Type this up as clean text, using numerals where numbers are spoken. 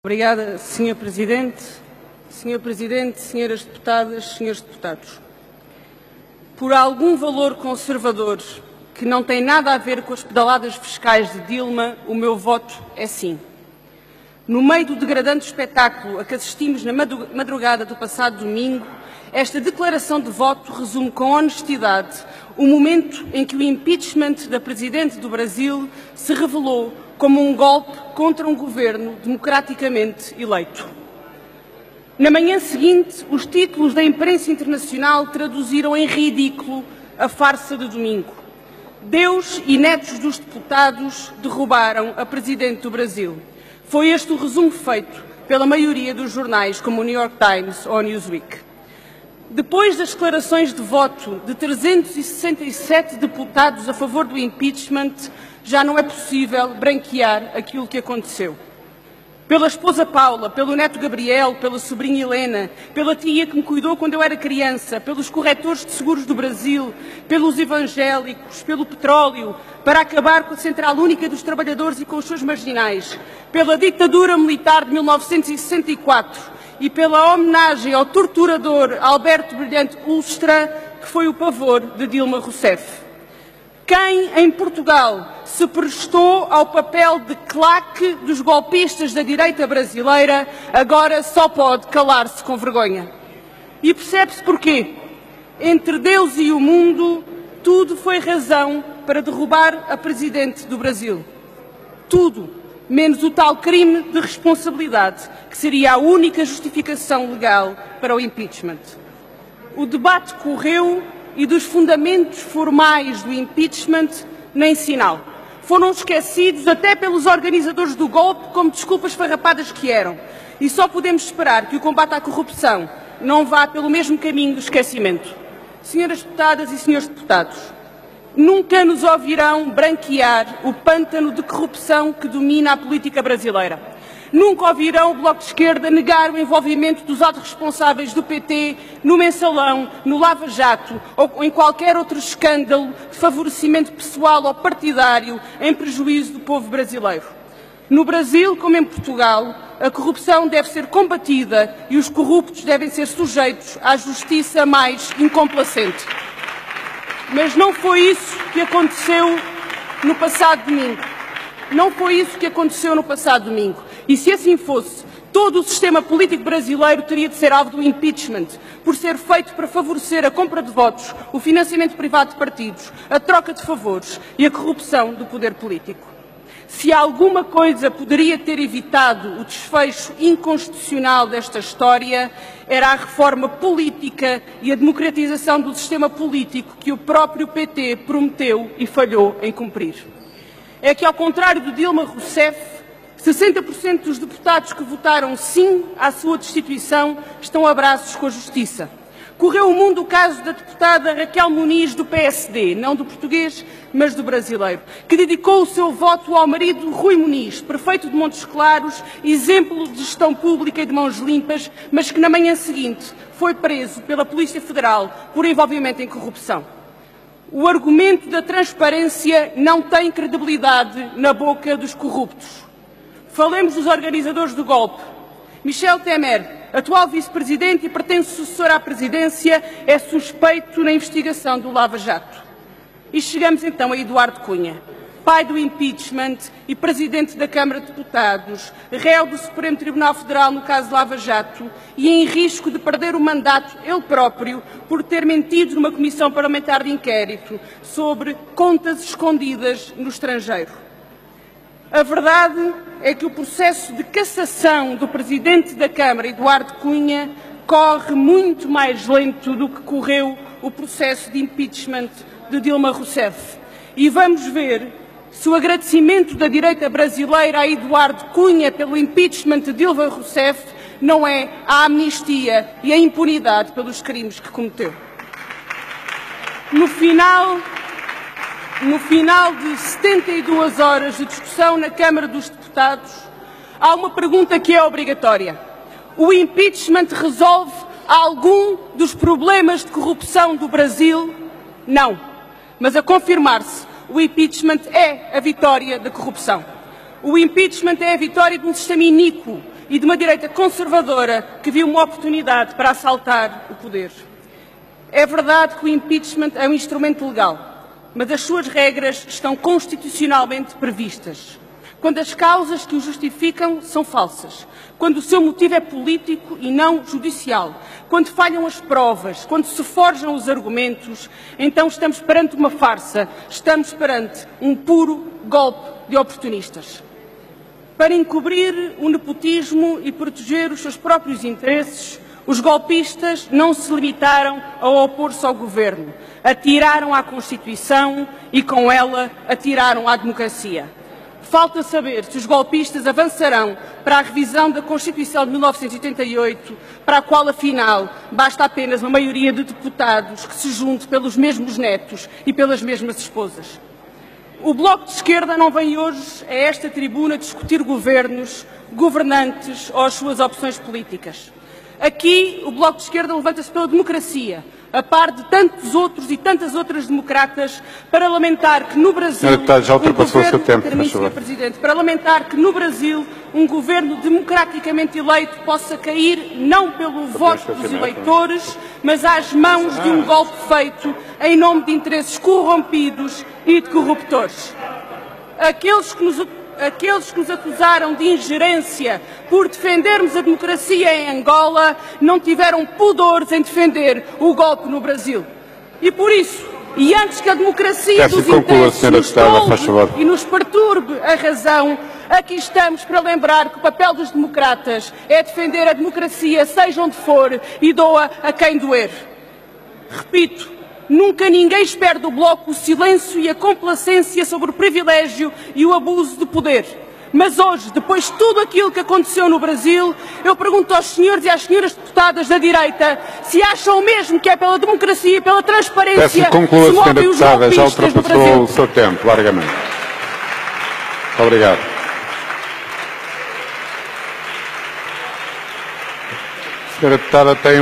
Obrigada, Sr. Presidente. Sr. Presidente, senhoras deputadas, senhores deputados. Por algum valor conservador que não tem nada a ver com as pedaladas fiscais de Dilma, o meu voto é sim. No meio do degradante espetáculo a que assistimos na madrugada do passado domingo, esta declaração de voto resume com honestidade o momento em que o impeachment da Presidente do Brasil se revelou como um golpe contra um governo democraticamente eleito. Na manhã seguinte, os títulos da imprensa internacional traduziram em ridículo a farsa de domingo. Deus e netos dos deputados derrubaram a Presidente do Brasil. Foi este o resumo feito pela maioria dos jornais, como o New York Times ou o Newsweek. Depois das declarações de voto de 367 deputados a favor do impeachment, já não é possível branquear aquilo que aconteceu. Pela esposa Paula, pelo neto Gabriel, pela sobrinha Helena, pela tia que me cuidou quando eu era criança, pelos corretores de seguros do Brasil, pelos evangélicos, pelo petróleo, para acabar com a Central Única dos Trabalhadores e com os seus marginais, pela ditadura militar de 1964 e pela homenagem ao torturador Alberto Brilhante Ustra, que foi o pavor de Dilma Rousseff. Quem, em Portugal, se prestou ao papel de claque dos golpistas da direita brasileira, agora só pode calar-se com vergonha. E percebe-se porquê. Entre Deus e o mundo, tudo foi razão para derrubar a Presidente do Brasil. Tudo, menos o tal crime de responsabilidade, que seria a única justificação legal para o impeachment. O debate correu e dos fundamentos formais do impeachment nem sinal. Foram esquecidos até pelos organizadores do golpe como desculpas farrapadas que eram. E só podemos esperar que o combate à corrupção não vá pelo mesmo caminho do esquecimento. Senhoras deputadas e senhores deputados, nunca nos ouvirão branquear o pântano de corrupção que domina a política brasileira. Nunca ouvirão o Bloco de Esquerda negar o envolvimento dos altos responsáveis do PT no Mensalão, no Lava Jato ou em qualquer outro escândalo de favorecimento pessoal ou partidário em prejuízo do povo brasileiro. No Brasil, como em Portugal, a corrupção deve ser combatida e os corruptos devem ser sujeitos à justiça mais incomplacente. Mas não foi isso que aconteceu no passado domingo. Não foi isso que aconteceu no passado domingo. E se assim fosse, todo o sistema político brasileiro teria de ser alvo do impeachment, por ser feito para favorecer a compra de votos, o financiamento privado de partidos, a troca de favores e a corrupção do poder político. Se alguma coisa poderia ter evitado o desfecho inconstitucional desta história, era a reforma política e a democratização do sistema político que o próprio PT prometeu e falhou em cumprir. É que, ao contrário de Dilma Rousseff, 60% dos deputados que votaram sim à sua destituição estão a braços com a Justiça. Correu o mundo o caso da deputada Raquel Muniz, do PSD, não do português, mas do brasileiro, que dedicou o seu voto ao marido Rui Muniz, prefeito de Montes Claros, exemplo de gestão pública e de mãos limpas, mas que na manhã seguinte foi preso pela Polícia Federal por envolvimento em corrupção. O argumento da transparência não tem credibilidade na boca dos corruptos. Falemos dos organizadores do golpe. Michel Temer, atual vice-presidente e pretenso sucessor à presidência, é suspeito na investigação do Lava Jato. E chegamos então a Eduardo Cunha, pai do impeachment e presidente da Câmara de Deputados, réu do Supremo Tribunal Federal no caso Lava Jato e em risco de perder o mandato ele próprio por ter mentido numa comissão parlamentar de inquérito sobre contas escondidas no estrangeiro. A verdade é que o processo de cassação do presidente da Câmara, Eduardo Cunha, corre muito mais lento do que correu o processo de impeachment de Dilma Rousseff. E vamos ver se o agradecimento da direita brasileira a Eduardo Cunha pelo impeachment de Dilma Rousseff não é a amnistia e a impunidade pelos crimes que cometeu. No final de 72 horas de discussão na Câmara dos Deputados, há uma pergunta que é obrigatória. O impeachment resolve algum dos problemas de corrupção do Brasil? Não. Mas a confirmar-se, o impeachment é a vitória da corrupção. O impeachment é a vitória de um sistema iníquo e de uma direita conservadora que viu uma oportunidade para assaltar o poder. É verdade que o impeachment é um instrumento legal, mas as suas regras estão constitucionalmente previstas. Quando as causas que o justificam são falsas, quando o seu motivo é político e não judicial, quando falham as provas, quando se forjam os argumentos, então estamos perante uma farsa, estamos perante um puro golpe de oportunistas. Para encobrir o nepotismo e proteger os seus próprios interesses, os golpistas não se limitaram a opor-se ao governo, atiraram à Constituição e, com ela, atiraram à democracia. Falta saber se os golpistas avançarão para a revisão da Constituição de 1988, para a qual, afinal, basta apenas uma maioria de deputados que se junte pelos mesmos netos e pelas mesmas esposas. O Bloco de Esquerda não vem hoje a esta tribuna discutir governos, governantes ou as suas opções políticas. Aqui, o Bloco de Esquerda levanta-se pela democracia, a par de tantos outros e tantas outras democratas, para lamentar que no Brasil... Senhor Deputado, já ultrapassou o seu tempo, Sr. Presidente, para lamentar que no Brasil um governo democraticamente eleito possa cair não pelo voto dos eleitores, mas às mãos de um golpe feito em nome de interesses corrompidos e de corruptores. Aqueles que nos acusaram de ingerência por defendermos a democracia em Angola não tiveram pudores em defender o golpe no Brasil. E por isso, e antes que a democracia dos interesses nos tolde e nos perturbe a razão, aqui estamos para lembrar que o papel dos democratas é defender a democracia, seja onde for, e doa a quem doer. Repito, nunca ninguém espera do Bloco o silêncio e a complacência sobre o privilégio e o abuso de poder. Mas hoje, depois de tudo aquilo que aconteceu no Brasil, eu pergunto aos senhores e às senhoras deputadas da direita se acham mesmo que é pela democracia e pela transparência que se movem os golpistas já ultrapassou no Brasil. O seu tempo, largamente. Muito obrigado. Senhora deputada, tem